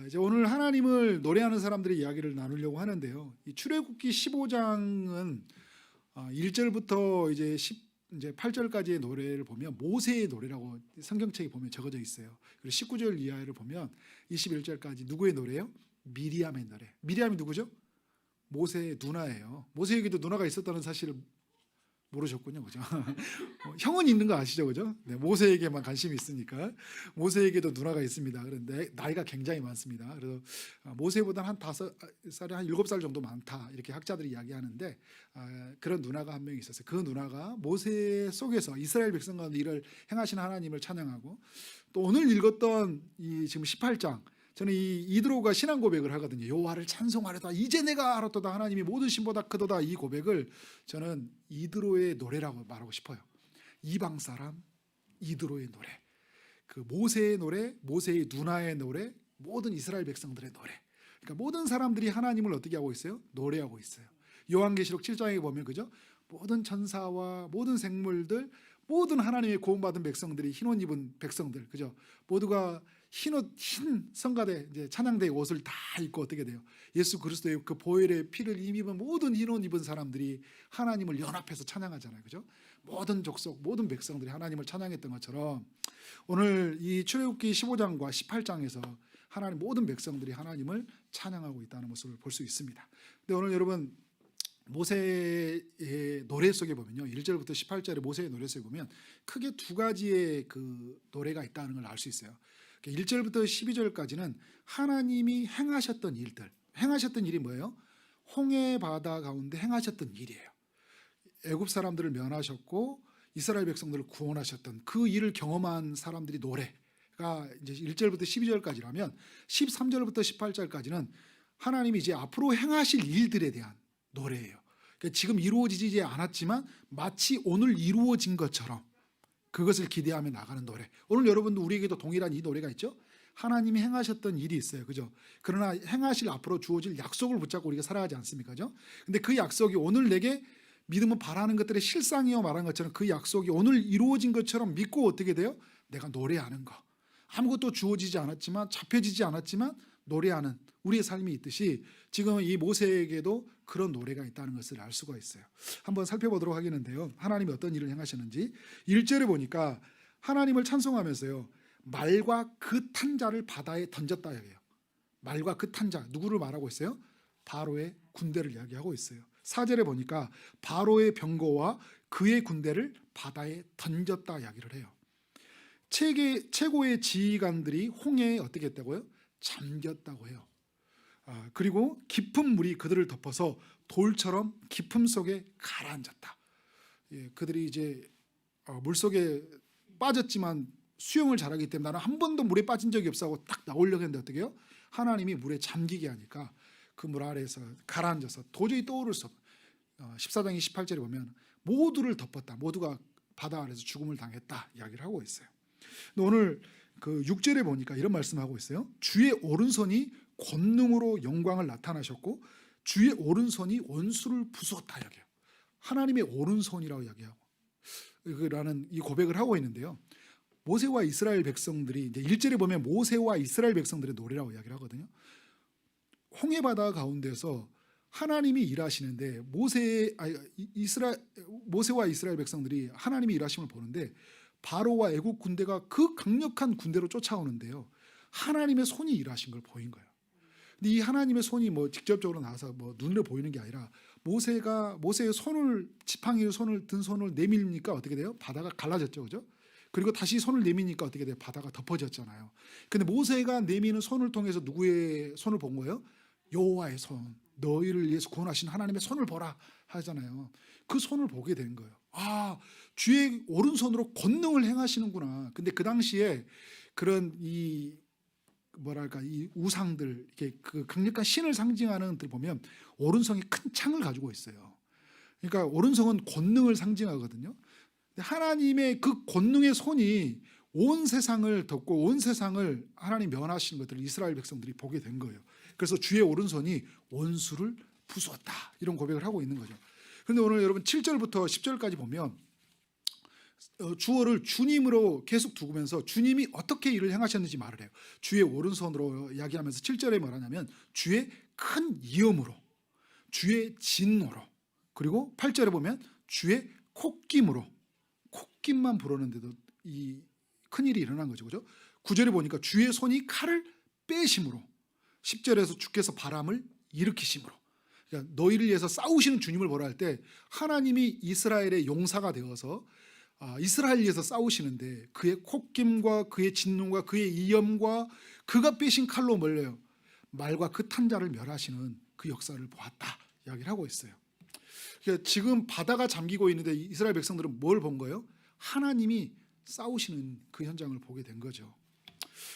이제 오늘 하나님을 노래하는 사람들의 이야기를 나누려고 하는데요. 이 출애굽기 15장은 1절부터 이제 8절까지의 노래를 보면 모세의 노래라고 성경책에 보면 적어져 있어요. 그리고 19절 이하를 보면 21절까지 누구의 노래예요? 미리암의 노래. 미리암이 누구죠? 모세의 누나예요. 모세에게도 누나가 있었다는 사실을 모르셨군요, 그죠? 형은 있는 거 아시죠, 그죠? 네, 모세에게만 관심이 있으니까 모세에게도 누나가 있습니다. 그런데 나이가 굉장히 많습니다. 그래서 모세보다 한 5살에 한 7살 정도 많다 이렇게 학자들이 이야기하는데 그런 누나가 한 명 있었어요. 그 누나가 모세 속에서 이스라엘 백성 가운데 이를 행하신 하나님을 찬양하고 또 오늘 읽었던 이 지금 18장 저는 이 이드로가 신앙 고백을 하거든요. 여호와를 찬송하려다 이제 내가 알았도다 하나님이 모든 신보다 크도다 이 고백을 저는 이드로의 노래라고 말하고 싶어요. 이방 사람 이드로의 노래, 그 모세의 노래, 모세의 누나의 노래, 모든 이스라엘 백성들의 노래. 그러니까 모든 사람들이 하나님을 어떻게 하고 있어요? 노래하고 있어요. 요한계시록 7장에 보면 그죠? 모든 천사와 모든 생물들, 모든 하나님의 구원받은 백성들이 흰 옷 입은 백성들, 그죠? 모두가 흰 성가대 이제 찬양대의 옷을 다 입고 어떻게 돼요? 예수 그리스도의 그 보혈의 피를 입은 모든 흰 옷 입은 사람들이 하나님을 연합해서 찬양하잖아요, 그죠? 모든 족속, 모든 백성들이 하나님을 찬양했던 것처럼 오늘 이 출애굽기 15장과 18장에서 하나님 모든 백성들이 하나님을 찬양하고 있다는 모습을 볼 수 있습니다. 근데 오늘 여러분 모세의 노래 속에 보면요, 1절부터 18절의 모세의 노래 속에 보면 크게 두 가지의 그 노래가 있다는 걸 알 수 있어요. 1절부터 12절까지는 하나님이 행하셨던 일들, 행하셨던 일이 뭐예요? 홍해 바다 가운데 행하셨던 일이에요. 애굽 사람들을 면하셨고 이스라엘 백성들을 구원하셨던 그 일을 경험한 사람들이 노래가 이제 1절부터 12절까지라면 13절부터 18절까지는 하나님이 이제 앞으로 행하실 일들에 대한 노래예요. 그러니까 지금 이루어지지 않았지만 마치 오늘 이루어진 것처럼 그것을 기대하며 나가는 노래. 오늘 여러분도 우리에게도 동일한 이 노래가 있죠. 하나님이 행하셨던 일이 있어요, 그죠? 그러나 행하실 앞으로 주어질 약속을 붙잡고 우리가 살아가지 않습니까, 그죠? 근데 그 약속이 오늘 내게 믿으면 바라는 것들의 실상이요 말한 것처럼 그 약속이 오늘 이루어진 것처럼 믿고 어떻게 돼요? 내가 노래하는 거. 아무것도 주어지지 않았지만 잡혀지지 않았지만 노래하는 우리의 삶이 있듯이 지금 이 모세에게도 그런 노래가 있다는 것을 알 수가 있어요. 한번 살펴보도록 하겠는데요. 하나님이 어떤 일을 행하셨는지 1절에 보니까 하나님을 찬송하면서요, 말과 그 탄자를 바다에 던졌다 이야기해요. 말과 그 탄자, 누구를 말하고 있어요? 바로의 군대를 이야기하고 있어요. 4절에 보니까 바로의 병거와 그의 군대를 바다에 던졌다 이야기를 해요. 최고의 지휘관들이 홍해에 어떻게 했다고요? 잠겼다고 해요. 그리고 깊은 물이 그들을 덮어서 돌처럼 깊음 속에 가라앉았다. 그들이 이제 물속에 빠졌지만 수영을 잘하기 때문에 나는 한 번도 물에 빠진 적이 없어 하고 딱 나오려고 했는데 어떻게 해요? 하나님이 물에 잠기게 하니까 그 물 아래에서 가라앉아서 도저히 떠오를 수 없는 14장 28절에 보면 모두를 덮었다. 모두가 바다 아래에서 죽음을 당했다 이야기를 하고 있어요. 근데 오늘 그 6절에 보니까 이런 말씀하고 있어요. 주의 오른손이 권능으로 영광을 나타나셨고 주의 오른손이 원수를 부수었다 이야기해요. 하나님의 오른손이라고 이야기하고 라는 이 고백을 하고 있는데요. 모세와 이스라엘 백성들이 이제 1절에 보면 모세와 이스라엘 백성들의 노래라고 이야기를 하거든요. 홍해 바다 가운데서 하나님이 일하시는데 모세와 이스라엘 백성들이 하나님이 일하심을 보는데 바로와 애국 군대가 그 강력한 군대로 쫓아오는데요, 하나님의 손이 일하신 걸 보인 거예요. 근데 이 하나님의 손이 뭐 직접적으로 나와서 뭐 눈으로 보이는 게 아니라 모세의 지팡이를 든 손을 내밀니까 어떻게 돼요? 바다가 갈라졌죠, 그죠? 그리고 다시 손을 내미니까 어떻게 돼요? 바다가 덮어졌잖아요. 근데 모세가 내미는 손을 통해서 누구의 손을 본 거예요? 여호와의 손, 너희를 위해서 구원하신 하나님의 손을 보라 하잖아요. 그 손을 보게 된 거예요. 주의 오른손으로 권능을 행하시는구나. 근데 그 당시에 그런 이 우상들, 이렇게 그 강력한 신을 상징하는 들 보면 오른손이 큰 창을 가지고 있어요. 그러니까 오른손은 권능을 상징하거든요. 하나님의 그 권능의 손이 온 세상을 덮고 온 세상을 하나님 면하시는 것들을 이스라엘 백성들이 보게 된 거예요. 그래서 주의 오른손이 원수를 부수었다 이런 고백을 하고 있는 거죠. 그런데 오늘 여러분 7절부터 10절까지 보면 주어를 주님으로 계속 두면서 주님이 어떻게 일을 행하셨는지 말을 해요. 주의 오른손으로 이야기하면서 7절에 뭐라냐면 주의 큰 이음으로, 주의 진노로, 그리고 8절에 보면 주의 콧김으로, 콧김만 불었는데도 이 큰일이 일어난 거죠. 그죠? 9절에 보니까 주의 손이 칼을 빼심으로, 10절에서 주께서 바람을 일으키심으로. 그러니까 너희를 위해서 싸우시는 주님을 보라 할 때 하나님이 이스라엘의 용사가 되어서 이스라엘을 위해서 싸우시는데 그의 콧김과 그의 진노가 그의 이염과 그가 빼신 칼로 몰려요. 말과 그 탄자를 멸하시는 그 역사를 보았다 이야기를 하고 있어요. 그러니까 지금 바다가 잠기고 있는데 이스라엘 백성들은 뭘 본 거예요? 하나님이 싸우시는 그 현장을 보게 된 거죠.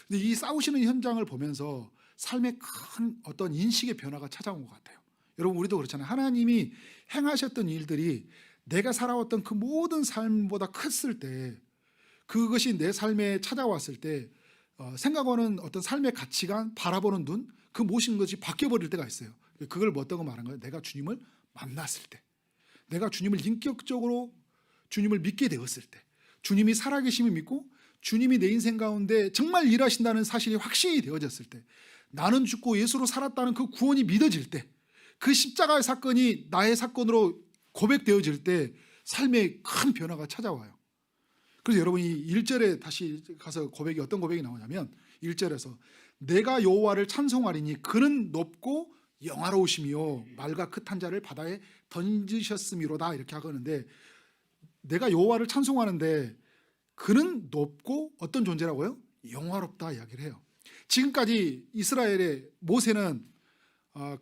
근데 이 싸우시는 현장을 보면서 삶에 큰 어떤 인식의 변화가 찾아온 것 같아요. 여러분 우리도 그렇잖아요. 하나님이 행하셨던 일들이 내가 살아왔던 그 모든 삶보다 컸을 때, 그것이 내 삶에 찾아왔을 때 생각하는 어떤 삶의 가치관, 바라보는 눈, 그 모든 것이 바뀌어버릴 때가 있어요. 그걸 뭐 어떤 거 말하는 거예요? 내가 주님을 만났을 때, 내가 주님을 인격적으로 주님을 믿게 되었을 때, 주님이 살아계심을 믿고 주님이 내 인생 가운데 정말 일하신다는 사실이 확신이 되어졌을 때, 나는 죽고 예수로 살았다는 그 구원이 믿어질 때, 그 십자가의 사건이 나의 사건으로 고백되어질 때 삶에 큰 변화가 찾아와요. 그래서 여러분이 1절에 다시 가서 고백이 어떤 고백이 나오냐면 1절에서 내가 여호와를 찬송하리니 그는 높고 영화로우시며 말과 그 탄자를 바다에 던지셨음이로다 이렇게 하는데, 내가 여호와를 찬송하는데 그는 높고 어떤 존재라고요? 영화롭다 이야기를 해요. 지금까지 이스라엘의 모세는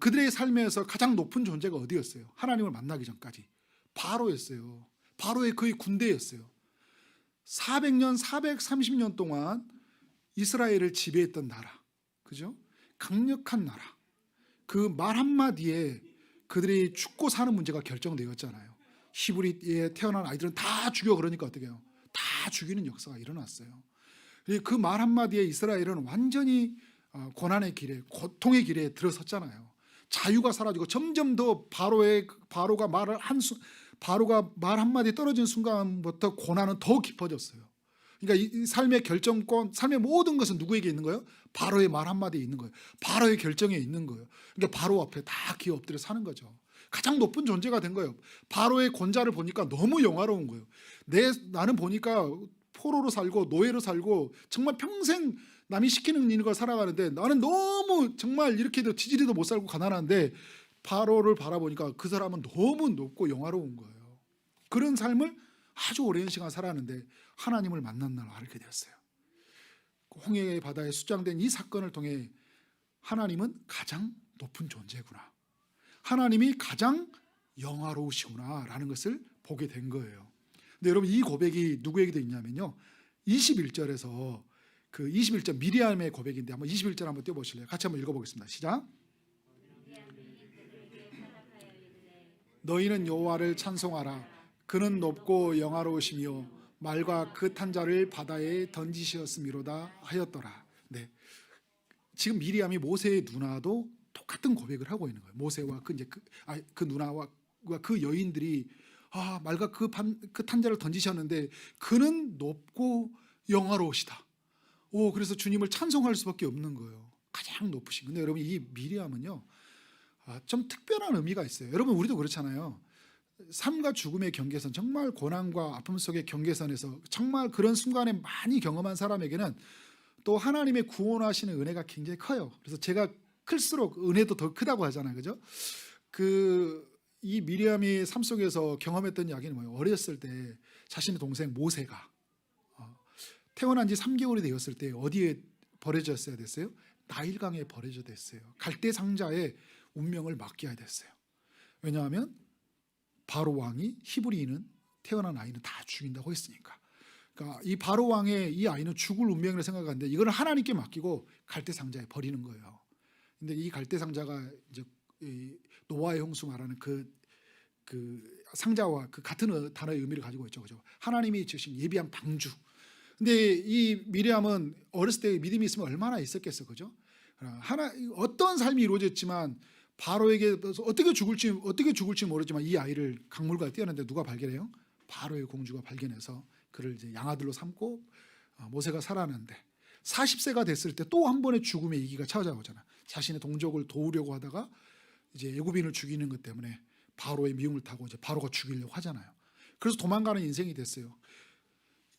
그들의 삶에서 가장 높은 존재가 어디였어요? 하나님을 만나기 전까지 바로였어요. 바로의 그의 군대였어요. 400년 430년 동안 이스라엘을 지배했던 나라, 그죠? 강력한 나라. 그 말 한마디에 그들이 죽고 사는 문제가 결정되었잖아요. 히브리에 태어난 아이들은 다 죽여. 그러니까 어떻게 해요? 다 죽이는 역사가 일어났어요. 그 말 한마디에 이스라엘은 완전히 고난의 길에, 고통의 길에 들어섰잖아요. 자유가 사라지고 점점 더 바로가 말 한마디 떨어진 순간부터 고난은 더 깊어졌어요. 그러니까 이 삶의 결정권, 삶의 모든 것은 누구에게 있는 거예요? 바로의 말 한마디에 있는 거예요. 바로의 결정에 있는 거예요. 그러니까 바로 앞에 다 기어 엎드려 사는 거죠. 가장 높은 존재가 된 거예요. 바로의 권자를 보니까 너무 영화로운 거예요. 나는 보니까 포로로 살고 노예로 살고 정말 평생 남이 시키는 일과 살아가는데 나는 너무 정말 이렇게도 지지리도 못 살고 가난한데 바로를 바라보니까 그 사람은 너무 높고 영화로운 거예요. 그런 삶을 아주 오랜 시간 살았는데 하나님을 만난 날 알게 되었어요. 홍해의 바다에 수장된 이 사건을 통해 하나님은 가장 높은 존재구나, 하나님이 가장 영화로우시구나 라는 것을 보게 된 거예요. 근데 여러분 이 고백이 누구에게도 있냐면요, 21절에서 그 21절 미리암의 고백인데 한번 21절 한번 띄워보실래요? 같이 한번 읽어보겠습니다. 시작. 너희는 여호와를 찬송하라. 그는 높고 영화로우시며 말과 그 탄자를 바다에 던지셨음이로다 하였더라. 네, 지금 미리암이 모세의 누나도 똑같은 고백을 하고 있는 거예요. 모세와 그 누나와 그 여인들이 말과 그 탄자를 던지셨는데 그는 높고 영화로우시다. 그래서 주님을 찬송할 수밖에 없는 거예요. 가장 높으신. 근데 여러분 이 미리암은요, 좀 특별한 의미가 있어요. 여러분 우리도 그렇잖아요. 삶과 죽음의 경계선, 정말 고난과 아픔 속의 경계선에서 정말 그런 순간에 많이 경험한 사람에게는 또 하나님의 구원하시는 은혜가 굉장히 커요. 그래서 제가 클수록 은혜도 더 크다고 하잖아요, 그죠? 이 미리암이 삶 속에서 경험했던 이야기는 뭐예요? 어렸을 때 자신의 동생 모세가 태어난 지 3개월이 되었을 때 어디에 버려졌어야 됐어요? 나일강에 버려져 됐어요. 갈대 상자에 운명을 맡겨야 됐어요. 왜냐하면 바로 왕이 히브리인은 태어난 아이는 다 죽인다고 했으니까. 그러니까 이 바로 왕의 이 아이는 죽을 운명을 생각하는데 이걸 하나님께 맡기고 갈대 상자에 버리는 거예요. 근데 이 갈대 상자가 이제 노아의 홍수 말하는 그 상자와 그 같은 단어의 의미를 가지고 있죠, 그죠? 하나님이 주신 예비한 방주. 근데 이 미리암은 어렸을 때 믿음이 있으면 얼마나 있었겠어, 그죠? 어떤 삶이 이루어졌지만 바로에게 어떻게 죽을지 모르지만 이 아이를 강물가에 띄었는데 누가 발견해요? 바로의 공주가 발견해서 그를 이제 양아들로 삼고 모세가 살아났는데 40세가 됐을 때 또 한 번의 죽음의 위기가 찾아오잖아. 자신의 동족을 도우려고 하다가 이제 애굽인을 죽이는 것 때문에 바로의 미움을 타고 이제 바로가 죽이려고 하잖아요. 그래서 도망가는 인생이 됐어요.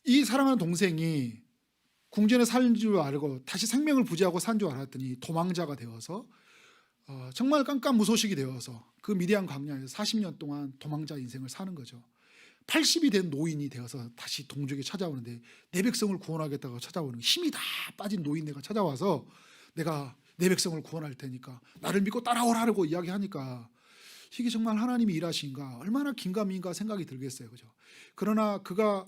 이 사랑하는 동생이 궁전에 사는 줄 알고 다시 생명을 부지하고 산 줄 알았더니 도망자가 되어서 정말 깜깜무소식이 되어서 그 미디안 광야에서 40년 동안 도망자 인생을 사는 거죠. 80이 된 노인이 되어서 다시 동족에 찾아오는데 내 백성을 구원하겠다고 찾아오는 힘이 다 빠진 노인네가 찾아와서 내가 내 백성을 구원할 테니까 나를 믿고 따라오라고 이야기하니까 이게 정말 하나님이 일하신가 얼마나 긴가민가 생각이 들겠어요. 그죠? 그러나 그가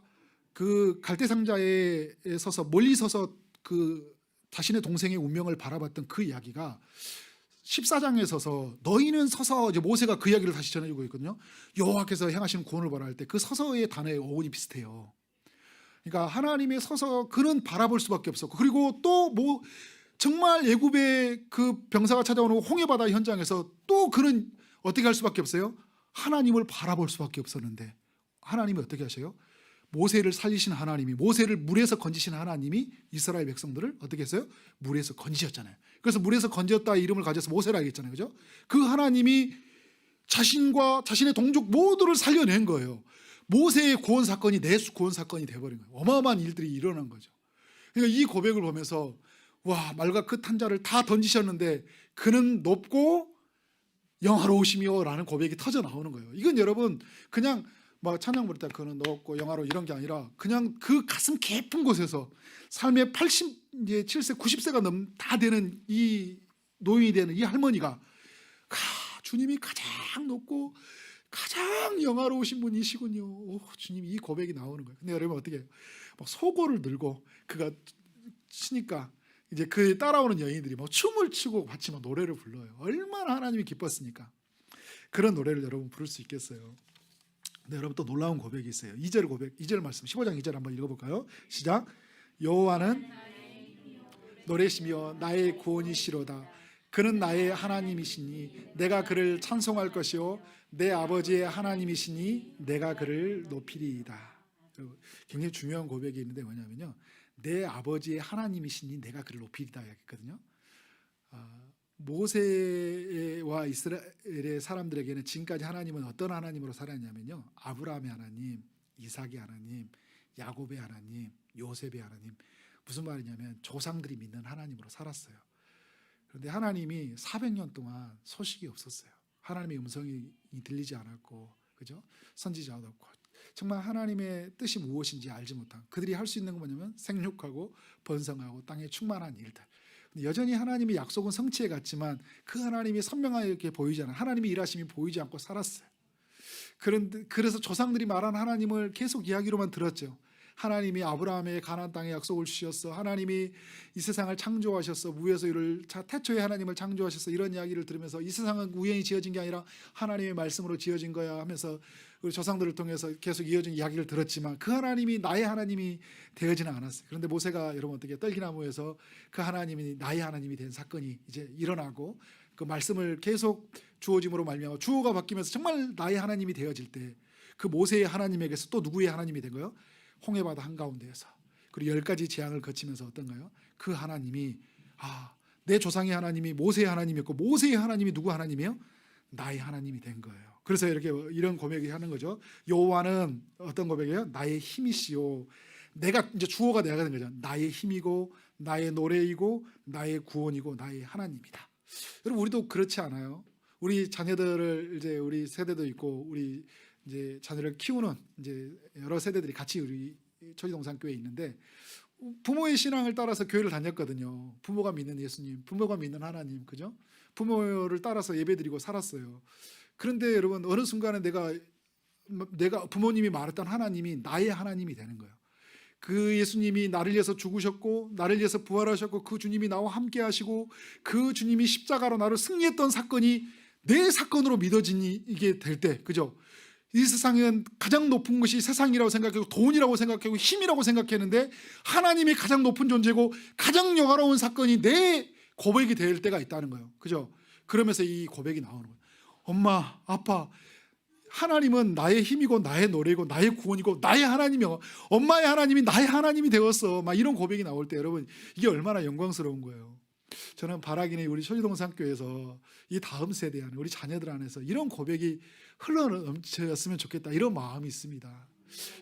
그 갈대상자에 서서 멀리 서서 그 자신의 동생의 운명을 바라봤던 그 이야기가 14장에 서서 너희는 서서 이제 모세가 그 이야기를 다시 전해주고 있거든요. 여호와께서 행하시는 구원을 바랄 때 그 서서의 단어의 어원이 비슷해요. 그러니까 하나님의 서서 그는 바라볼 수밖에 없었고 그리고 또 뭐 정말 애굽의 그 병사가 찾아오는 홍해바다 현장에서 또 그는 어떻게 할 수밖에 없어요? 하나님을 바라볼 수밖에 없었는데 하나님이 어떻게 하셔요? 모세를 살리신 하나님이 모세를 물에서 건지신 하나님이 이스라엘 백성들을 어떻게 했어요? 물에서 건지셨잖아요. 그래서 물에서 건졌다 이름을 가져서 모세라 했잖아요. 그죠? 그 하나님이 자신과 자신의 동족 모두를 살려낸 거예요. 모세의 구원 사건이 내 구원 사건이 돼버린 거예요. 어마어마한 일들이 일어난 거죠. 그러니까 이 고백을 보면서 와 말과 그 탄자를 다 던지셨는데 그는 높고 영화로우시며 라는 고백이 터져 나오는 거예요. 이건 여러분 그냥 막 찬양 부를 때 그는 높고 영화로 이런 게 아니라 그냥 그 가슴 깊은 곳에서 삶의 80, 이제 7세, 90세가 다 되는 이 노인이 되는 이 할머니가 주님이 가장 높고 가장 영화로우신 분이시군요. 오, 주님 이 고백이 나오는 거예요. 근데 여러분 어떻게 해요? 막 소고를 들고 그가 치니까 이제 그 따라오는 여인들이 막 춤을 추고 같이 막 노래를 불러요. 얼마나 하나님이 기뻤으니까 그런 노래를 여러분 부를 수 있겠어요. 근데 여러분 또 놀라운 고백이 있어요. 2절 고백, 2절 말씀 15장 2절 한번 읽어볼까요? 시작. 여호와는 노래시며 나의 구원이시로다. 그는 나의 하나님이시니 내가 그를 찬송할 것이요 내 아버지의 하나님이시니 내가 그를 높이리이다. 굉장히 중요한 고백이 있는데 뭐냐면요, 내 아버지의 하나님이시니 내가 그를 높이리다 했거든요. 모세와 이스라엘의 사람들에게는 지금까지 하나님은 어떤 하나님으로 살았냐면요, 아브라함의 하나님, 이삭의 하나님, 야곱의 하나님, 요셉의 하나님, 무슨 말이냐면 조상들이 믿는 하나님으로 살았어요. 그런데 하나님이 400년 동안 소식이 없었어요. 하나님의 음성이 들리지 않았고, 그죠? 선지자도 없고, 정말 하나님의 뜻이 무엇인지 알지 못한, 그들이 할 수 있는 건 뭐냐면 생육하고 번성하고 땅에 충만한 일들. 여전히 하나님의 약속은 성취해 갔지만 그 하나님이 선명하게 보이지 않아, 하나님의 일하심이 보이지 않고 살았어요. 그래서 조상들이 말한 하나님을 계속 이야기로만 들었죠. 하나님이 아브라함의 가나안 땅에 약속을 주셨어, 하나님이 이 세상을 창조하셨어, 무에서 이를 태초에 하나님을 창조하셨어, 이런 이야기를 들으면서 이 세상은 우연히 지어진 게 아니라 하나님의 말씀으로 지어진 거야 하면서 우리 조상들을 통해서 계속 이어진 이야기를 들었지만 그 하나님이 나의 하나님이 되어지는 않았어요. 그런데 모세가 여러분 어떻게 떨기나무에서 그 하나님이 나의 하나님이 된 사건이 이제 일어나고 그 말씀을 계속 주어짐으로 말미암아 주어가 바뀌면서 정말 나의 하나님이 되어질 때 그 모세의 하나님에게서 또 누구의 하나님이 된 거예요? 홍해바다 한가운데에서. 그리고 10가지 재앙을 거치면서 어떤가요? 그 하나님이 내 조상의 하나님이 모세의 하나님이었고 모세의 하나님이 누구 하나님이에요? 나의 하나님이 된 거예요. 그래서 이런 고백을 하는 거죠. 여호와는 어떤 고백이에요? 나의 힘이시요. 내가 이제 주어가 내가 된 거죠. 나의 힘이고 나의 노래이고 나의 구원이고 나의 하나님이다. 여러분 우리도 그렇지 않아요? 우리 자녀들을 이제 우리 세대도 있고 우리 이제 자녀를 키우는 이제 여러 세대들이 같이 우리 초지동산교회에 있는데 부모의 신앙을 따라서 교회를 다녔거든요. 부모가 믿는 예수님, 부모가 믿는 하나님, 그죠? 부모를 따라서 예배드리고 살았어요. 그런데 여러분 어느 순간에 내가 부모님이 말했던 하나님이 나의 하나님이 되는 거예요. 그 예수님이 나를 위해서 죽으셨고 나를 위해서 부활하셨고 그 주님이 나와 함께 하시고 그 주님이 십자가로 나를 승리했던 사건이 내 사건으로 믿어지게 될 때, 그죠? 이 세상은 가장 높은 것이 세상이라고 생각하고 돈이라고 생각하고 힘이라고 생각했는데 하나님이 가장 높은 존재고 가장 영화로운 사건이 내 고백이 될 때가 있다는 거예요. 그죠? 그러면서 이 고백이 나오는 거예요. 엄마, 아빠, 하나님은 나의 힘이고 나의 노래이고 나의 구원이고 나의 하나님이요, 엄마의 하나님이 나의 하나님이 되었어. 막 이런 고백이 나올 때 여러분 이게 얼마나 영광스러운 거예요. 저는 바라기는 우리 초지동산교회에서 이 다음 세대 안에 우리 자녀들 안에서 이런 고백이 흘러넘쳤으면 좋겠다, 이런 마음이 있습니다.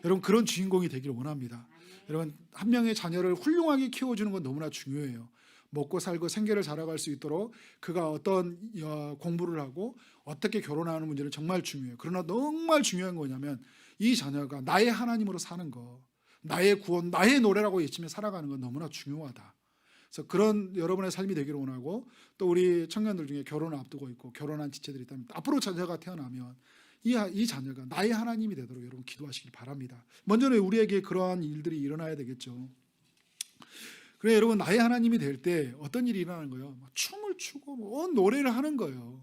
여러분 그런 주인공이 되기를 원합니다. 여러분 한 명의 자녀를 훌륭하게 키워주는 건 너무나 중요해요. 먹고 살고 생계를 살아갈 수 있도록 그가 어떤 공부를 하고 어떻게 결혼하는 문제는 정말 중요해요. 그러나 정말 중요한 거냐면 이 자녀가 나의 하나님으로 사는 거, 나의 구원, 나의 노래라고 외치며 살아가는 건 너무나 중요하다. 그래서 그런 여러분의 삶이 되기를 원하고, 또 우리 청년들 중에 결혼을 앞두고 있고 결혼한 지체들이 있다면 앞으로 자녀가 태어나면 이 자녀가 나의 하나님이 되도록 여러분 기도하시길 바랍니다. 먼저는 우리에게 그러한 일들이 일어나야 되겠죠. 그래 여러분 나의 하나님이 될 때 어떤 일이 일어나는 거예요? 춤을 추고 노래를 하는 거예요.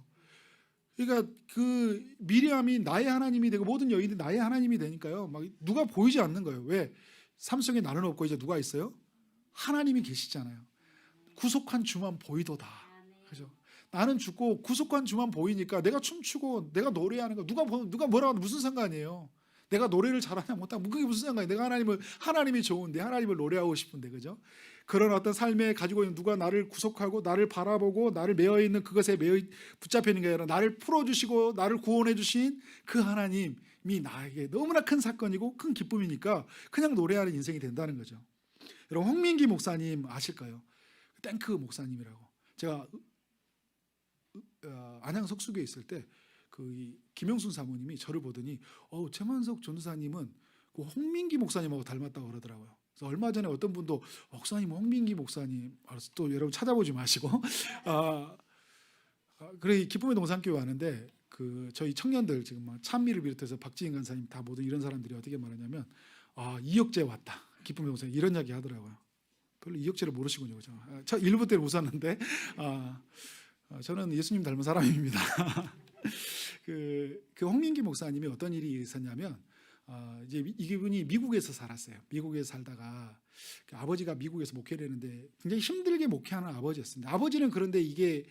그러니까 그 미리암이 나의 하나님이 되고 모든 여인이 나의 하나님이 되니까요, 막 누가 보이지 않는 거예요. 왜? 삶 속에 나는 없고 이제 누가 있어요? 하나님이 계시잖아요. 구속한 주만 보이도다. 그죠? 나는 죽고 구속한 주만 보이니까 내가 춤추고 내가 노래하는 거 누가 뭐라 하면 무슨 상관이에요? 내가 노래를 잘하냐 못하냐 그게 무슨 상관이에요? 내가 하나님이 좋은데, 하나님을 노래하고 싶은데, 그죠? 그런 어떤 삶에 가지고 있는 누가 나를 구속하고 나를 바라보고 나를 매여 있는 그것에 붙잡혀 있는 게 아니라 나를 풀어주시고 나를 구원해 주신 그 하나님이 나에게 너무나 큰 사건이고 큰 기쁨이니까 그냥 노래하는 인생이 된다는 거죠. 여러분 홍민기 목사님 아실까요? 탱크 목사님이라고. 제가 안양 석수교에 있을 때 그 김영순 사모님이 저를 보더니 최만석 전도사님은 그 홍민기 목사님하고 닮았다고 그러더라고요. 그래서 얼마 전에 어떤 분도 목사님 홍민기 목사님, 알았어, 또 여러분 찾아보지 마시고 그래 기쁨의 동산교회 왔는데 그 저희 청년들 지금 막 찬미를 비롯해서 박지인 간사님 다 모두 이런 사람들이 어떻게 말하냐면 이혁재 왔다, 기쁨의 동산, 이런 이야기 하더라고요. 별로 이혁재를 모르시군요, 그죠? 저 일부 때는 웃었는데 저는 예수님 닮은 사람입니다. 그 홍민기 목사님이 어떤 일이 있었냐면 이제 이분이 미국에서 살았어요. 미국에서 살다가 아버지가 미국에서 목회를 했는데 굉장히 힘들게 목회하는 아버지였습니다. 아버지는 그런데 이게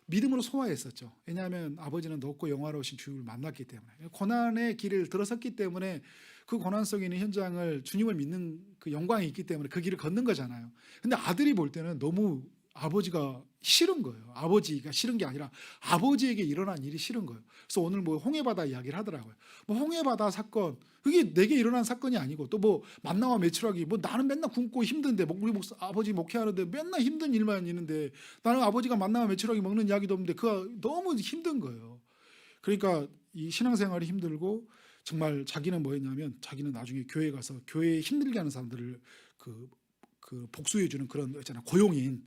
믿음으로 소화했었죠. 왜냐하면 아버지는 높고 영화로우신 주님을 만났기 때문에, 고난의 길을 들어섰기 때문에 그 고난 속에 있는 현장을 주님을 믿는 그 영광이 있기 때문에 그 길을 걷는 거잖아요. 근데 아들이 볼 때는 너무 아버지가 싫은 거예요. 아버지가 싫은 게 아니라 아버지에게 일어난 일이 싫은 거예요. 그래서 오늘 홍해바다 이야기를 하더라고요. 홍해바다 사건, 그게 내게 일어난 사건이 아니고, 또 만나와 매출하기, 나는 맨날 굶고 힘든데, 우리 아버지 목회하는데 맨날 힘든 일만 있는데, 나는 아버지가 만나와 매출하기 먹는 이야기도 없는데 그가 너무 힘든 거예요. 그러니까 이 신앙생활이 힘들고, 정말 자기는 뭐였냐면 자기는 나중에 교회 가서 교회에 힘들게 하는 사람들을 그 복수해주는 그런 있잖아요, 고용인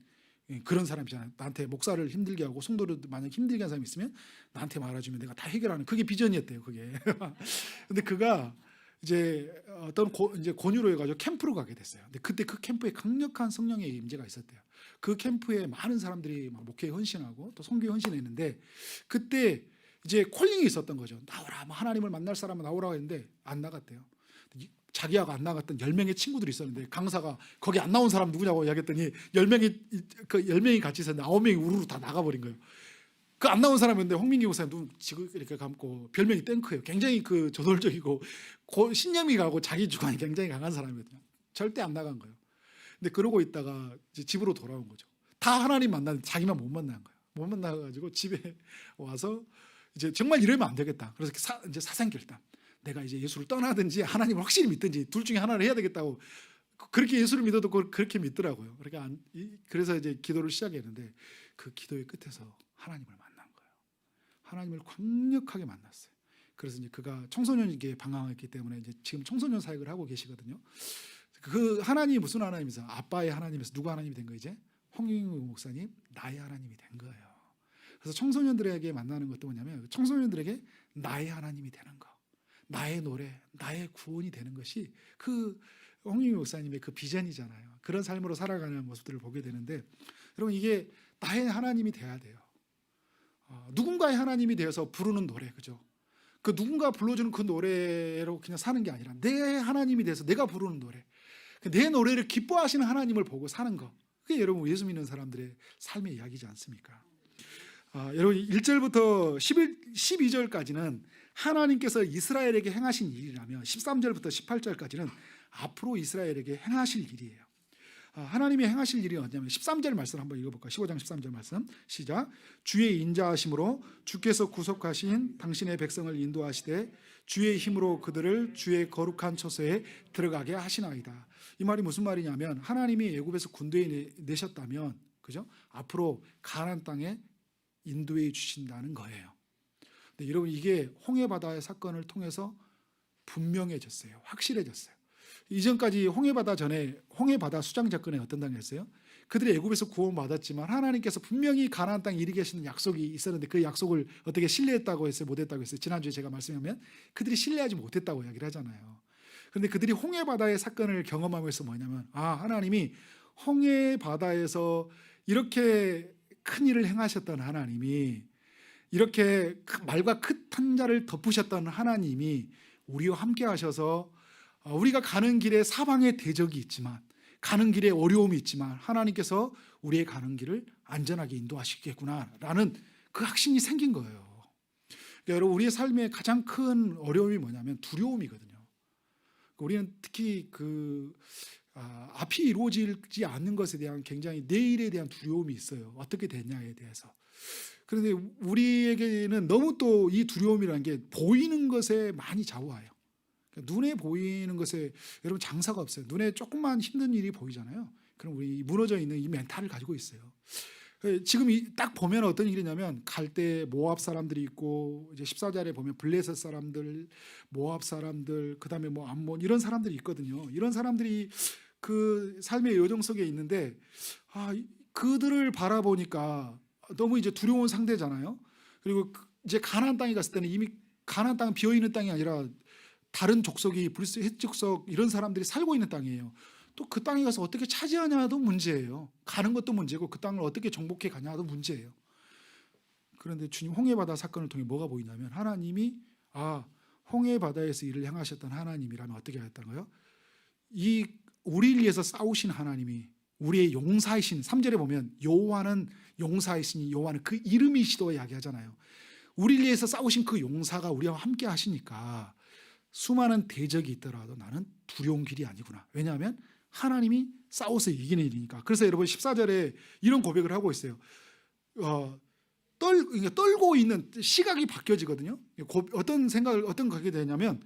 그런 사람이잖아요. 나한테 목사를 힘들게 하고 성도를 만약 힘들게 하는 사람이 있으면 나한테 말해주면 내가 다 해결하는, 그게 비전이었대요, 그게. 근데 그가 이제 어떤 이제 권유로 해가지고 캠프로 가게 됐어요. 근데 그때 그 캠프에 강력한 성령의 임재가 있었대요. 그 캠프에 많은 사람들이 막 목회에 헌신하고 또 선교에 헌신했는데, 그때 이제 콜링이 있었던 거죠. 나오라, 하나님을 만날 사람은 나오라고 했는데 안 나갔대요. 자기하고 안 나갔던 10명의 친구들이 있었는데 강사가 거기 안 나온 사람 누구냐고 이야기했더니 10명이 같이 있었는데 9명이 우르르 다 나가버린 거예요. 그 안 나온 사람인데 홍민기 목사님 눈 지금 이렇게 감고, 별명이 탱크예요. 굉장히 저돌적이고 신념이 가고 자기 주관이 굉장히 강한 사람이거든요. 절대 안 나간 거예요. 근데 그러고 있다가 이제 집으로 돌아온 거죠. 다 하나님 만나는데 자기만 못 만난 거예요. 못 만나가지고 집에 와서 이제 정말 이러면 안 되겠다. 그래서 이제 사생결단. 내가 이제 예수를 떠나든지 하나님을 확실히 믿든지 둘 중에 하나를 해야 되겠다고, 그렇게 예수를 믿어도 그렇게 믿더라고요. 그러니까 그래서 이제 기도를 시작했는데 그 기도의 끝에서 하나님을 만난 거예요. 하나님을 강력하게 만났어요. 그래서 이제 그가 청소년에게 방황했기 때문에 이제 지금 청소년 사역을 하고 계시거든요. 그 하나님이 무슨 하나님이세요? 아빠의 하나님에서 누가 하나님이 된 거예요? 이제 홍익우 목사님, 나의 하나님이 된 거예요. 그래서 청소년들에게 만나는 것도 뭐냐면 청소년들에게 나의 하나님이 되는 거, 나의 노래, 나의 구원이 되는 것이 그 홍익우 목사님의 그 비전이잖아요. 그런 삶으로 살아가는 모습들을 보게 되는데, 여러분 이게 나의 하나님이 돼야 돼요. 누군가의 하나님이 되어서 부르는 노래, 그죠? 그 누군가 불러주는 그 노래로 그냥 사는 게 아니라 내 하나님이 돼서 내가 부르는 노래, 내 노래를 기뻐하시는 하나님을 보고 사는 거, 그게 여러분 예수 믿는 사람들의 삶의 이야기지 않습니까? 여러분 1절부터 12절까지는 하나님께서 이스라엘에게 행하신 일이라면 13절부터 18절까지는 앞으로 이스라엘에게 행하실 일이에요. 하나님이 행하실 일이 어디냐면 13절 말씀 한번 읽어볼까요? 15장 13절 말씀 시작. 주의 인자하심으로 주께서 구속하신 당신의 백성을 인도하시되 주의 힘으로 그들을 주의 거룩한 처소에 들어가게 하시나이다. 이 말이 무슨 말이냐면 하나님이 애굽에서 군대에 내셨다면, 그죠? 앞으로 가나안 땅에 인도해 주신다는 거예요. 근데 여러분, 이게 홍해바다의 사건을 통해서 분명해졌어요. 확실해졌어요. 이전까지 홍해바다 전에 홍해바다 수장 사건에 어떤 당했어요? 그들이 애굽에서 구원받았지만 하나님께서 분명히 가나안 땅에 이르게 하시는 약속이 있었는데 그 약속을 어떻게 신뢰했다고 했어요? 못했다고 했어요? 지난주에 제가 말씀하면 그들이 신뢰하지 못했다고 이야기를 하잖아요. 그런데 그들이 홍해바다의 사건을 경험하면서 뭐냐면, 하나님이 홍해바다에서 이렇게 큰 일을 행하셨던 하나님이, 이렇게 말과 큰 자를 덮으셨던 하나님이 우리와 함께 하셔서 우리가 가는 길에 사방에 대적이 있지만, 가는 길에 어려움이 있지만 하나님께서 우리의 가는 길을 안전하게 인도하시겠구나라는 그 확신이 생긴 거예요. 그러니까 여러분, 우리의 삶의 가장 큰 어려움이 뭐냐면 두려움이거든요. 우리는 특히 앞이 이루어지지 않는 것에 대한 굉장히 내일에 대한 두려움이 있어요. 어떻게 되냐에 대해서. 그런데 우리에게는 너무 또 이 두려움이라는 게 보이는 것에 많이 좌우해요. 눈에 보이는 것에, 여러분, 장사가 없어요. 눈에 조금만 힘든 일이 보이잖아요. 그럼 우리 무너져 있는 이 멘탈을 가지고 있어요. 지금 딱 보면 어떤 일이냐면, 갈 때 모압 사람들이 있고, 이제 14절에 보면 블레셋 사람들, 모압 사람들, 그다음에 뭐 암몬, 이런 사람들이 있거든요. 이런 사람들이 그 삶의 여정 속에 있는데, 그들을 바라보니까 너무 이제 두려운 상대잖아요. 그리고 이제 가나안 땅에 갔을 때는 이미 가나안 땅은 비어 있는 땅이 아니라 다른 족속이, 브리스 헷 족속 이런 사람들이 살고 있는 땅이에요. 또 그 땅에 가서 어떻게 차지하냐도 문제예요. 가는 것도 문제고 그 땅을 어떻게 정복해 가냐도 문제예요. 그런데 주님 홍해바다 사건을 통해 뭐가 보이냐면, 하나님이 홍해바다에서 일을 행하셨던 하나님이라면 어떻게 하였다는 거예요? 이 우리를 위해서 싸우신 하나님이 우리의 용사이신, 3절에 보면 여호와는 용사이시니 여호와는 그 이름이시도 이야기하잖아요. 우리를 위해서 싸우신 그 용사가 우리와 함께 하시니까 수많은 대적이 있더라도 나는 두려운 길이 아니구나. 왜냐하면 하나님이 싸워서 이기는 일이니까. 그래서 여러분 14절에 이런 고백을 하고 있어요. 떨고 있는 시각이 바뀌어지거든요. 어떤 생각을 갖게 되냐면,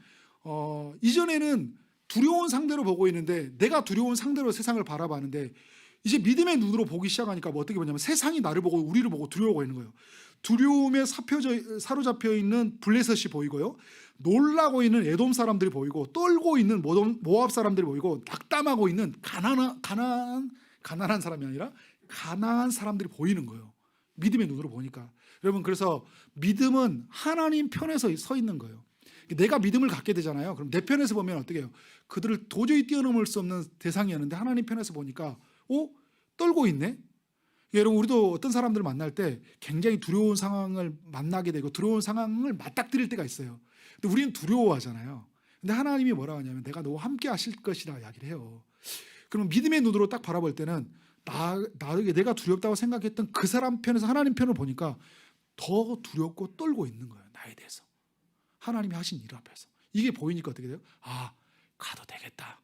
이전에는 두려운 상대로 보고 있는데, 내가 두려운 상대로 세상을 바라봤는데, 이제 믿음의 눈으로 보기 시작하니까 어떻게 보냐면 세상이 나를 보고 우리를 보고 두려워하고 있는 거예요. 두려움에 사로잡혀 있는 블레셋이 보이고요, 놀라고 있는 에돔 사람들이 보이고, 떨고 있는 모압 사람들이 보이고, 낙담하고 있는 가난한 사람이 아니라 가난한 사람들이 보이는 거예요. 믿음의 눈으로 보니까. 여러분, 그래서 믿음은 하나님 편에서 서 있는 거예요. 내가 믿음을 갖게 되잖아요. 그럼 내 편에서 보면 어떻게 해요? 그들을 도저히 뛰어넘을 수 없는 대상이었는데 하나님 편에서 보니까 떨고 있네? 여러분, 우리도 어떤 사람들을 만날 때 굉장히 두려운 상황을 만나게 되고 두려운 상황을 맞닥뜨릴 때가 있어요. 근데 우리는 두려워하잖아요. 근데 하나님이 뭐라 하냐면 내가 너와 함께 하실 것이라 이야기를 해요. 그럼 믿음의 눈으로 딱 바라볼 때는 내가 두렵다고 생각했던 그 사람 편에서 하나님 편을 보니까 더 두렵고 떨고 있는 거예요. 나에 대해서. 하나님이 하신 일 앞에서. 이게 보이니까 어떻게 돼요? 가도 되겠다.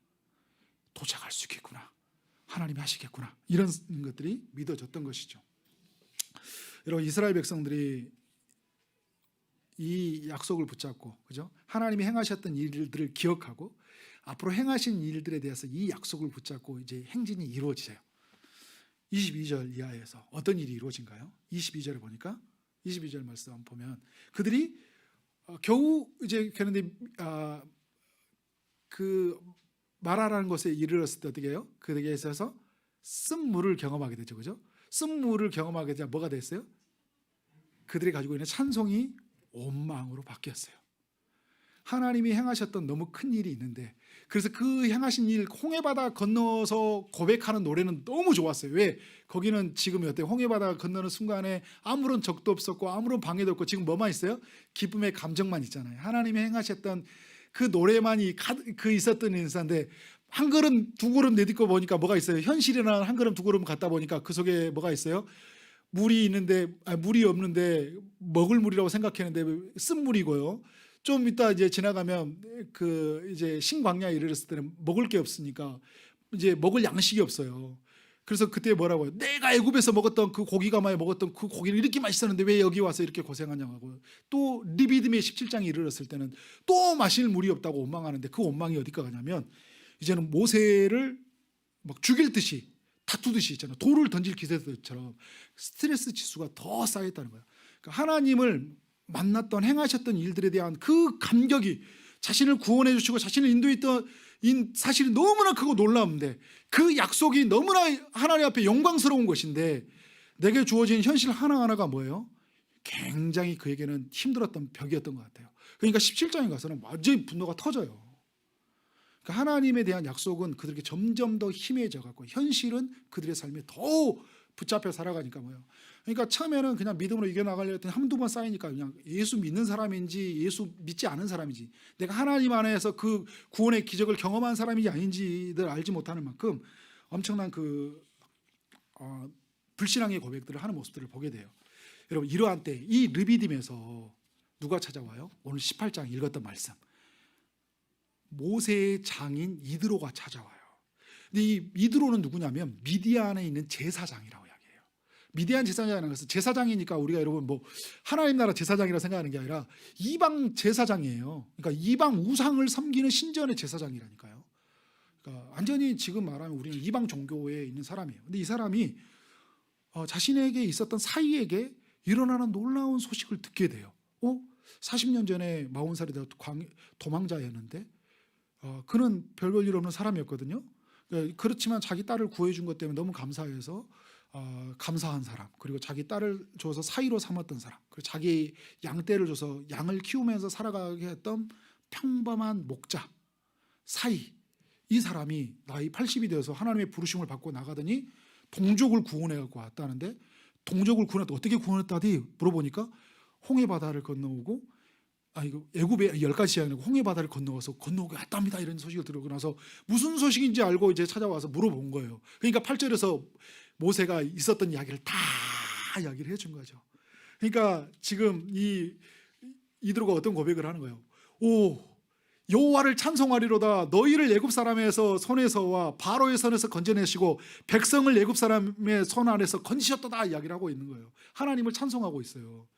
도착할 수 있겠구나. 하나님이 하시겠구나. 이런 것들이 믿어졌던 것이죠. 여러분, 이스라엘 백성들이 이 약속을 붙잡고, 그죠? 하나님이 행하셨던 일들을 기억하고 앞으로 행하신 일들에 대해서 이 약속을 붙잡고 이제 행진이 이루어지세요. 22절 이하에서 어떤 일이 이루어진가요? 22절에 보니까 22절 말씀 한번 보면 그들이 겨우 이제 그런데 그 마라라는 곳에 이르렀을 때 어떻게 해요? 그들에게 있어서 쓴물을 경험하게 되죠, 그죠? 쓴물을 경험하게 되자 뭐가 됐어요? 그들이 가지고 있는 찬송이 원망으로 바뀌었어요. 하나님이 행하셨던 너무 큰 일이 있는데, 그래서 그 행하신 일, 홍해바다 건너서 고백하는 노래는 너무 좋았어요. 왜? 거기는 지금 어때요? 홍해바다 건너는 순간에 아무런 적도 없었고 아무런 방해도 없고 지금 뭐만 있어요? 기쁨의 감정만 있잖아요. 하나님이 행하셨던 그 노래만이 있었던 인사인데, 한 걸음 두 걸음 내딛고 보니까 뭐가 있어요? 현실이나 한 걸음 두 걸음 갔다 보니까 그 속에 뭐가 있어요? 물이 있는데 물이 없는데 먹을 물이라고 생각했는데 쓴물이고요. 좀 이따 이제 지나가면 그 이제 신광야에 이르렀을 때는 먹을 게 없으니까 이제 먹을 양식이 없어요. 그래서 그때 뭐라고요? 내가 애굽에서 먹었던 그 고기가 많이 먹었던 그 고기는 이렇게 맛있었는데 왜 여기 와서 이렇게 고생하냐고 하고, 또 리비딤의 17장에 이르렀을 때는 또 마실 물이 없다고 원망하는데 그 원망이 어디까 가냐면 이제는 모세를 막 죽일 듯이 다투듯이 있잖아요. 돌을 던질 기세들처럼 스트레스 지수가 더 쌓였다는 거예요. 그러니까 하나님을 만났던 행하셨던 일들에 대한 그 감격이, 자신을 구원해 주시고 자신을 인도했던 사실이 너무나 크고 놀라운데, 그 약속이 너무나 하나님 앞에 영광스러운 것인데 내게 주어진 현실 하나하나가 뭐예요? 굉장히 그에게는 힘들었던 벽이었던 것 같아요. 그러니까 17장에 가서는 완전히 분노가 터져요. 그러니까 하나님에 대한 약속은 그들에게 점점 더 희미해져 갖고 현실은 그들의 삶에 더 붙잡혀 살아가니까 뭐예요? 그러니까 처음에는 그냥 믿음으로 이겨나가려 했더니 한두 번 쌓이니까 그냥 예수 믿는 사람인지 예수 믿지 않은 사람인지, 내가 하나님 안에서 그 구원의 기적을 경험한 사람인지 아닌지를 알지 못하는 만큼 엄청난 그 불신앙의 고백들을 하는 모습들을 보게 돼요. 여러분, 이러한 때 이 르비딤에서 누가 찾아와요? 오늘 18장 읽었던 말씀, 모세의 장인 이드로가 찾아와요. 근데 이 이드로는 누구냐면 미디안에 있는 제사장이라고 이야기해요. 미디안 제사장이라는 것은, 제사장이니까 우리가 여러분 뭐 하나님 나라 제사장이라 생각하는 게 아니라 이방 제사장이에요. 그러니까 이방 우상을 섬기는 신전의 제사장이라니까요. 그러니까 완전히 지금 말하면 우리는 이방 종교에 있는 사람이에요. 근데 이 사람이 자신에게 있었던 사이에게 일어나는 놀라운 소식을 듣게 돼요. 40년 전에 40살이 되어 도망자였는데 그는 별 볼 일 없는 사람이었거든요. 그렇지만 자기 딸을 구해준 것 때문에 너무 감사해서 감사한 사람, 그리고 자기 딸을 줘서 사이로 삼았던 사람, 그리고 자기 양떼를 줘서 양을 키우면서 살아가게 했던 평범한 목자 사이, 이 사람이 나이 80이 되어서 하나님의 부르심을 받고 나가더니 동족을 구원해 갖고 왔다는데, 동족을 구원했다, 어떻게 구원했다니 물어보니까 홍해 바다를 건너오고, 이거 애굽의 10가지 재앙이고 홍해 바다를 건너와서 건너오게 왔답니다, 이런 소식을 들고 나서 무슨 소식인지 알고 이제 찾아와서 물어본 거예요. 그러니까 8절에서 모세가 있었던 이야기를 다 이야기를 해준 거죠. 그러니까 지금 이드로가 어떤 고백을 하는 거예요? 여호와를 찬송하리로다. 너희를 애굽 사람에서 손에서와 바로의 손에서 건져내시고 백성을 애굽 사람의 손 안에서 건지셨도다, 이야기를 하고 있는 거예요. 하나님을 찬송하고 있어요,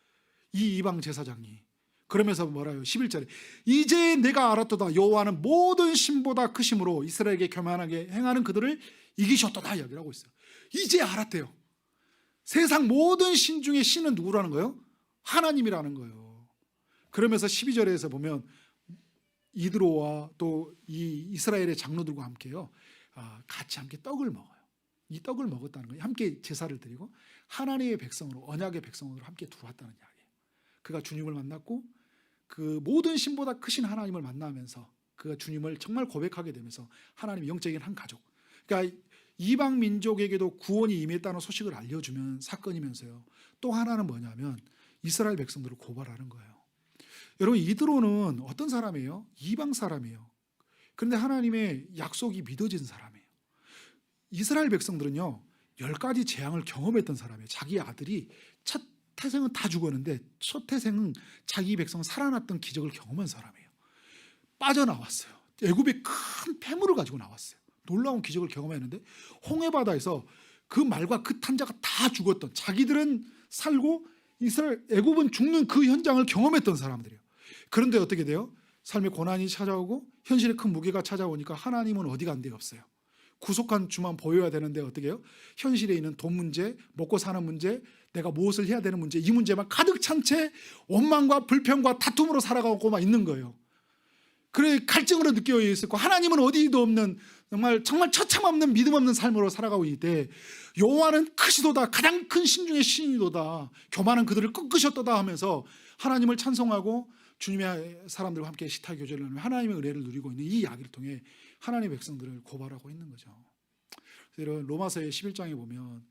이 이방 제사장이. 그러면서 뭐라요? 11절에 이제 내가 알았도다. 여호와는 모든 신보다 크심으로 이스라엘에게 교만하게 행하는 그들을 이기셨도다, 이야기를 하고 있어요. 이제 알았대요. 세상 모든 신 중에 신은 누구라는 거예요? 하나님이라는 거예요. 그러면서 12절에서 보면 이드로와 또 이 이스라엘의 장로들과 함께요, 같이 함께 떡을 먹어요. 이 떡을 먹었다는 거예요. 함께 제사를 드리고 하나님의 백성으로, 언약의 백성으로 함께 들어왔다는 이야기예요. 그가 주님을 만났고 그 모든 신보다 크신 하나님을 만나면서 그가 주님을 정말 고백하게 되면서 하나님의 영적인 한 가족, 그러니까 이방 민족에게도 구원이 임했다는 소식을 알려주면 사건이면서요, 또 하나는 뭐냐면 이스라엘 백성들을 고발하는 거예요. 여러분, 이드로는 어떤 사람이에요? 이방 사람이에요. 그런데 하나님의 약속이 믿어진 사람이에요. 이스라엘 백성들은요 10가지 재앙을 경험했던 사람이에요. 자기 아들이 첫 태생은 다 죽었는데 첫 태생은 자기 백성 살아났던 기적을 경험한 사람이에요. 빠져나왔어요. 애굽의 큰 폐물을 가지고 나왔어요. 놀라운 기적을 경험했는데 홍해바다에서 그 말과 그 탄자가 다 죽었던, 자기들은 살고 이스라엘 애굽은 죽는 그 현장을 경험했던 사람들이에요. 그런데 어떻게 돼요? 삶의 고난이 찾아오고 현실의 큰 무게가 찾아오니까 하나님은 어디 간 데가 없어요. 구속한 주만 보여야 되는데 어떻게 해요? 현실에 있는 돈 문제, 먹고 사는 문제, 내가 무엇을 해야 되는 문제, 이 문제만 가득 찬 채 원망과 불평과 다툼으로 살아가고만 있는 거예요. 그래 갈증으로 느껴 있었고 하나님은 어디도 없는 정말 처참 없는 믿음 없는 삶으로 살아가고 있을 때 여호와는 크시도다, 가장 큰 신 중에 신이도다, 교만한 그들을 꺾으셨도다 하면서 하나님을 찬송하고 주님의 사람들과 함께 식탁 교제를 하며 하나님의 은혜를 누리고 있는 이 이야기를 통해 하나님의 백성들을 고발하고 있는 거죠. 그래서 로마서의 11장에 보면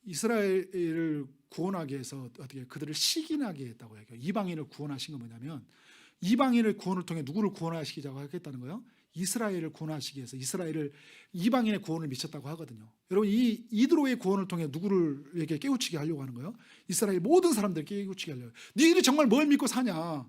이스라엘을 구원하기 위해서 어떻게 그들을 시기나게 했다고 얘기해요. 이방인을 구원하신 건 뭐냐면 이방인을 구원을 통해 누구를 구원하시기자고 하겠다는 거예요? 이스라엘을 구원하시기 위해서 이스라엘을 이방인의 구원을 미쳤다고 하거든요. 여러분, 이 이드로의 구원을 통해 누구를에게 깨우치게 하려고 하는 거예요? 이스라엘 모든 사람들 깨우치게 하려고. 너희들이 정말 뭘 믿고 사냐?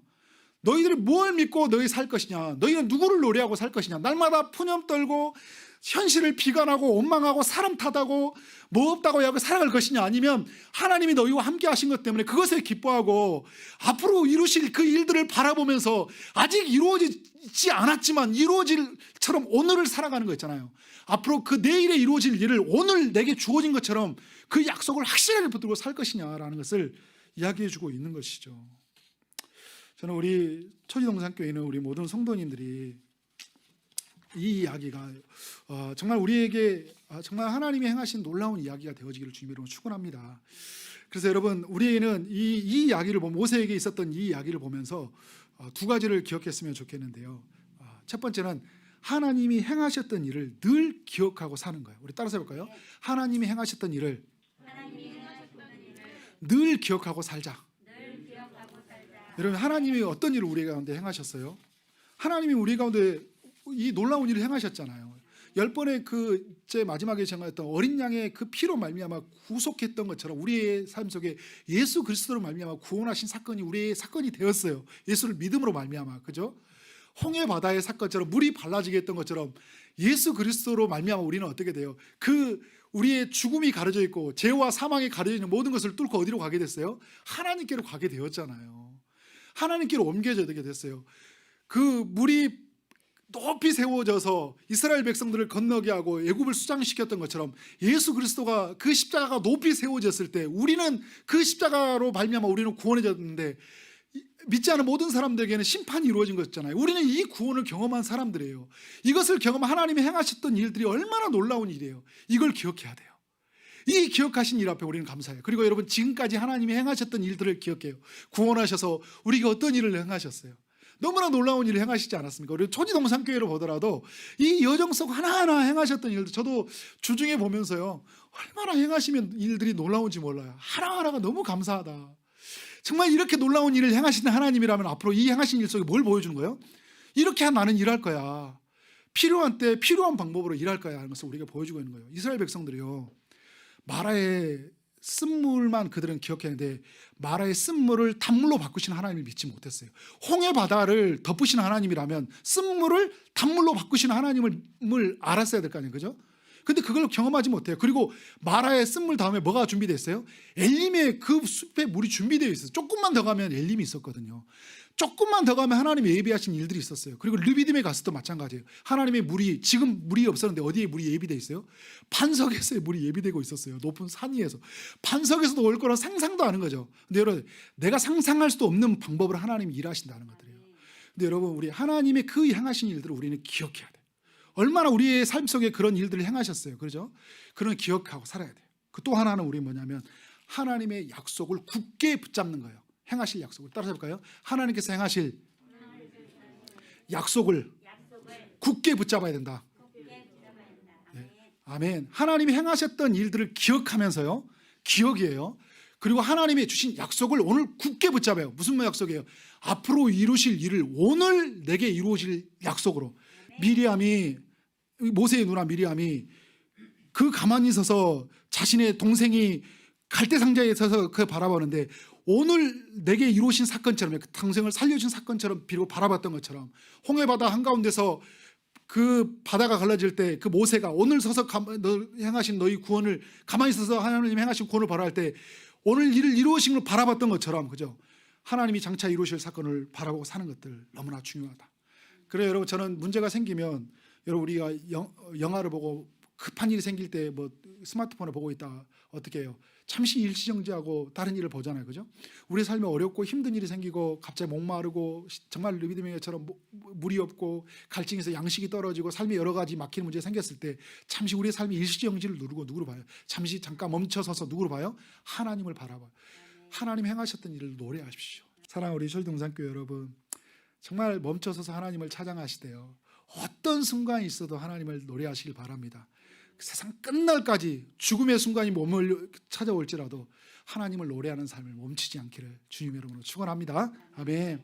너희들이 뭘 믿고 너희 살 것이냐? 너희는 누구를 노래하고 살 것이냐? 날마다 푸념 떨고 현실을 비관하고 원망하고 사람 탓하고 뭐 없다고 하고 살아갈 것이냐? 아니면 하나님이 너희와 함께 하신 것 때문에 그것에 기뻐하고 앞으로 이루실 그 일들을 바라보면서 아직 이루어지지 않았지만 이루어질처럼 오늘을 살아가는 거 있잖아요. 앞으로 그 내일에 이루어질 일을 오늘 내게 주어진 것처럼 그 약속을 확실하게 붙들고 살 것이냐라는 것을 이야기해 주고 있는 것이죠. 저는 우리 초지동산교회는 우리 모든 성도님들이 이 이야기가 정말 우리에게 정말 하나님이 행하신 놀라운 이야기가 되어지기를 주님으로 축원합니다. 그래서 여러분, 우리는 이 이야기를 보면 모세에게 있었던 이 이야기를 보면서 두 가지를 기억했으면 좋겠는데요. 첫 번째는 하나님이 행하셨던 일을 늘 기억하고 사는 거예요. 우리 따라서 해볼까요? 하나님이 행하셨던 일을 늘 기억하고 살자. 여러분, 하나님이 어떤 일을 우리 가운데 행하셨어요? 하나님이 우리 가운데 이 놀라운 일을 행하셨잖아요. 10번의 그제 마지막에 정했던 어린 양의 그 피로 말미암아 구속했던 것처럼 우리의 삶 속에 예수 그리스도로 말미암아 구원하신 사건이 우리의 사건이 되었어요. 예수를 믿음으로 말미암아, 그죠? 홍해 바다의 사건처럼 물이 발라지게 했던 것처럼 예수 그리스도로 말미암아 우리는 어떻게 돼요? 그 우리의 죽음이 가려져 있고 죄와 사망이 가려져 있는 모든 것을 뚫고 어디로 가게 됐어요? 하나님께로 가게 되었잖아요. 하나님께로 옮겨져야 되게 됐어요. 그 물이 높이 세워져서 이스라엘 백성들을 건너게 하고 애굽을 수장시켰던 것처럼 예수 그리스도가 그 십자가가 높이 세워졌을 때 우리는 그 십자가로 말미암아 우리는 구원해졌는데 믿지 않은 모든 사람들에게는 심판이 이루어진 것잖아요. 우리는 이 구원을 경험한 사람들이에요. 이것을 경험한 하나님이 행하셨던 일들이 얼마나 놀라운 일이에요. 이걸 기억해야 돼요. 이 기억하신 일 앞에 우리는 감사해요. 그리고 여러분, 지금까지 하나님이 행하셨던 일들을 기억해요. 구원하셔서 우리가 어떤 일을 행하셨어요. 너무나 놀라운 일을 행하시지 않았습니까? 우리 초지동산교회로 보더라도 이 여정 속 하나하나 행하셨던 일들, 저도 주중에 보면서요, 얼마나 행하시면 일들이 놀라운지 몰라요. 하나하나가 너무 감사하다. 정말 이렇게 놀라운 일을 행하시는 하나님이라면 앞으로 이 행하신 일 속에 뭘 보여주는 거예요? 이렇게 나는 일할 거야. 필요한 때 필요한 방법으로 일할 거야 하는 것을 우리가 보여주고 있는 거예요. 이스라엘 백성들이요, 마라의 쓴물만 그들은 기억했는데 마라의 쓴물을 단물로 바꾸신 하나님을 믿지 못했어요. 홍해 바다를 덮으신 하나님이라면 쓴물을 단물로 바꾸신 하나님을 알았어야 될 거 아니에요, 그죠? 근데 그걸 경험하지 못해요. 그리고 마라의 쓴물 다음에 뭐가 준비되어 있어요? 엘림의 그 숲에 물이 준비되어 있어요. 조금만 더 가면 엘림이 있었거든요. 조금만 더 가면 하나님이 예비하신 일들이 있었어요. 그리고 르비딤에 갔을 때 마찬가지예요. 하나님의 물이, 지금 물이 없었는데 어디에 물이 예비되어 있어요? 반석에서 물이 예비되고 있었어요. 높은 산 위에서. 반석에서도 올 거라 상상도 하는 거죠. 근데 여러분, 내가 상상할 수도 없는 방법으로 하나님이 일하신다는 것들이에요. 근데 여러분, 우리 하나님의 그 행하신 일들을 우리는 기억해야 돼요. 얼마나 우리의 삶 속에 그런 일들을 행하셨어요. 그렇죠? 그런 기억하고 살아야 돼요. 그 또 하나는 우리 뭐냐면 하나님의 약속을 굳게 붙잡는 거예요. 행하실 약속을 따라서 해볼까요? 하나님께서 행하실 약속을 굳게 붙잡아야 된다. 네. 아멘. 하나님이 행하셨던 일들을 기억하면서요, 기억이에요. 그리고 하나님이 주신 약속을 오늘 굳게 붙잡아요. 무슨 약속이에요? 앞으로 이루실 일을 오늘 내게 이루어질 약속으로. 미리암이, 모세의 누나 미리암이 그 가만히 서서 자신의 동생이 갈대상자에 서서 그 바라보는데 오늘 내게 이루어진 사건처럼, 그 동생을 살려준 사건처럼 비고 바라봤던 것처럼 홍해바다 한가운데서 그 바다가 갈라질 때 그 모세가 오늘 서서 행하신 너희 구원을, 가만히 서서 하나님 행하신 구원을 바라할 때 오늘 일을 이루어진 걸 바라봤던 것처럼, 그죠? 하나님이 장차 이루실 사건을 바라보고 사는 것들 너무나 중요하다. 그래요, 여러분. 저는 문제가 생기면, 여러분, 우리가 영화를 보고 급한 일이 생길 때 뭐 스마트폰을 보고 있다 어떻게 해요? 잠시 일시정지하고 다른 일을 보잖아요, 그죠? 우리 삶에 어렵고 힘든 일이 생기고 갑자기 목마르고 정말 르비딤처럼 물이 없고 갈증에서 양식이 떨어지고 삶에 여러 가지 막히는 문제가 생겼을 때 잠시 우리의 삶이 일시정지를 누르고 누구를 봐요? 잠시 잠깐 멈춰서서 누구를 봐요? 하나님을 바라봐요. 하나님 행하셨던 일을 노래하십시오. 사랑하는 우리 초지동산교회 여러분, 정말 멈춰서서 하나님을 찬양하시대요. 어떤 순간이 있어도 하나님을 노래하시길 바랍니다. 세상 끝날까지 죽음의 순간이 몸을 찾아올지라도 하나님을 노래하는 삶을 멈추지 않기를 주님의 이름으로 축원합니다. 아멘.